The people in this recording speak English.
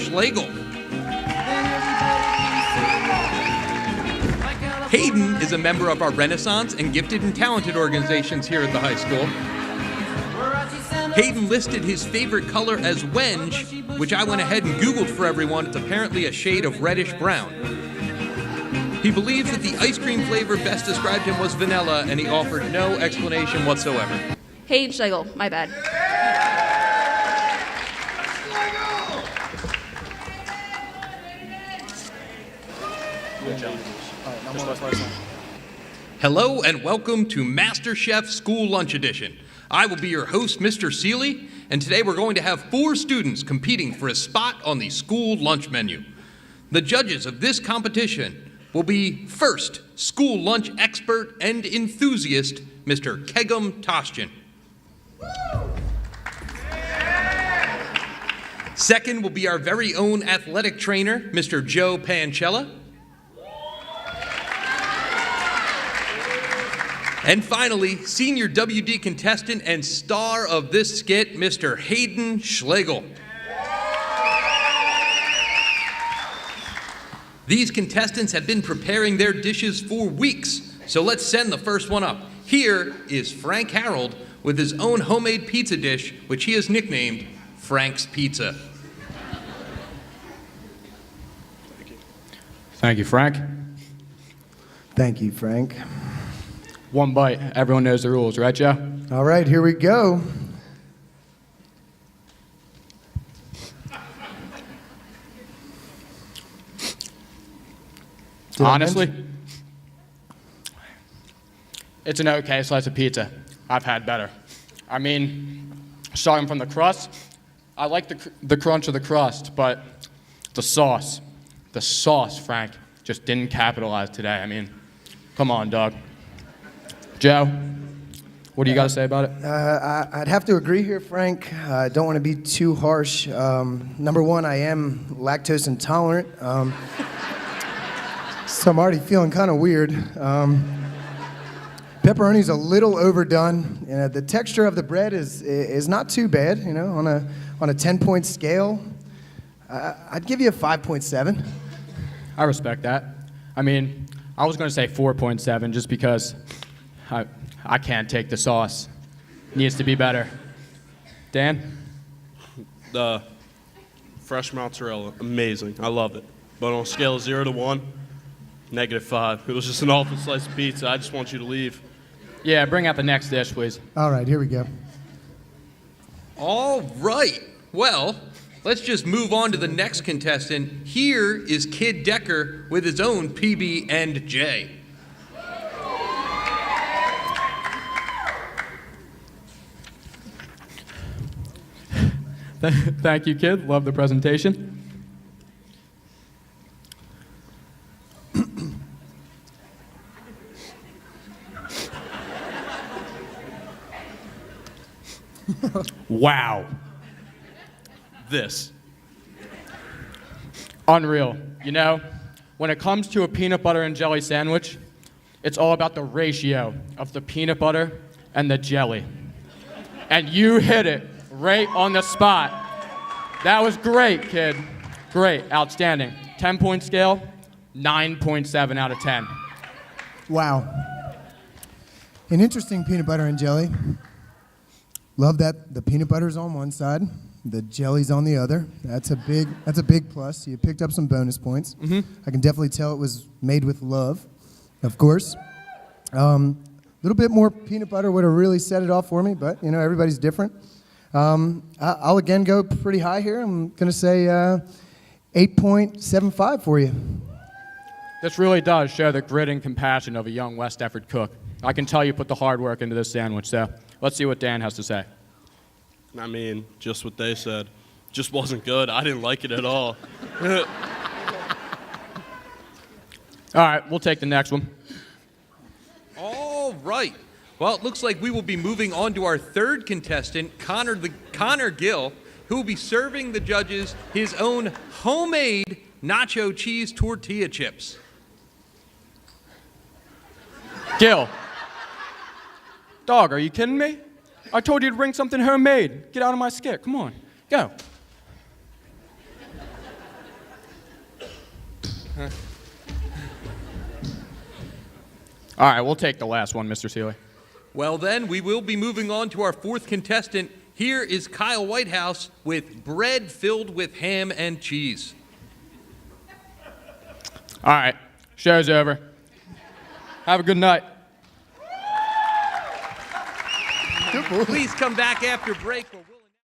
Schlegel. Hayden is a member of our Renaissance and Gifted and Talented organizations here at the high school. Hayden listed his favorite color as wenge, which I went ahead and Googled for everyone. It's apparently a shade of reddish brown. He believes that the ice cream flavor best described him was vanilla, and he offered no explanation whatsoever. Hayden Schlegel, my bad. Hello and welcome to MasterChef School Lunch Edition. I will be your host, Mr. Seeley, and today we're going to have 4 students competing for a spot on the school lunch menu. The judges of this competition will be first, school lunch expert and enthusiast, Mr. Kegum Toshjan. Second will be our very own athletic trainer, Mr. Joe Pancella. And finally, senior WD contestant and star of this skit, Mr. Hayden Schlegel. These contestants have been preparing their dishes for weeks, so let's send the first one up. Here is Frank Harold with his own homemade pizza dish, which he has nicknamed Frank's Pizza. Thank you, Frank. Thank you, Frank. One bite. Everyone knows the rules, right, Joe? All right, here we go. Honestly, it's an okay slice of pizza. I've had better. I mean, starting from the crust, I like the crunch of the crust, but the sauce, Frank, just didn't capitalize today. I mean, come on, dog. Joe, what do you got to say about it? I'd have to agree here, Frank. I don't want to be too harsh. Number one, I am lactose intolerant, so I'm already feeling kind of weird. Pepperoni's a little overdone. The texture of the bread is not too bad. You know, on a 10-point scale, I'd give you a 5.7. I respect that. I mean, I was going to say 4.7 just because I can't take the sauce. Needs to be better. Dan? The fresh mozzarella, amazing. I love it. But on a scale of 0 to 1, -5. It was just an awful slice of pizza. I just want you to leave. Yeah, bring out the next dish, please. All right, here we go. All right. Well, let's just move on to the next contestant. Here is Kid Decker with his own PB&J. Thank you, kid. Love the presentation. Wow. This. Unreal. You know, when it comes to a peanut butter and jelly sandwich, it's all about the ratio of the peanut butter and the jelly. And you hit it right on the spot. That was great, kid. Great, outstanding. 10-point scale, 9.7 out of 10. Wow. An interesting peanut butter and jelly. Love that the peanut butter's on one side, the jelly's on the other. That's a big plus. You picked up some bonus points. Mm-hmm. I can definitely tell it was made with love, of course. A little bit more peanut butter would have really set it off for me, but you know, everybody's different. I'll again go pretty high here. I'm gonna say 8.75 for you. This really does show the grit and compassion of a young West Effort cook. I can tell you put the hard work into this sandwich, so let's see what Dan has to say. I mean, just what they said. Just wasn't good. I didn't like it at all. All right, we'll take the next one. All right. Well, it looks like we will be moving on to our third contestant, Connor Gill, who will be serving the judges his own homemade nacho cheese tortilla chips. Gil. Dog, are you kidding me? I told you to bring something homemade. Get out of my skit. Come on, go. All right, we'll take the last one, Mr. Seeley. Well, then, we will be moving on to our fourth contestant. Here is Kyle Whitehouse with bread filled with ham and cheese. All right, show's over. Have a good night. Please come back after break.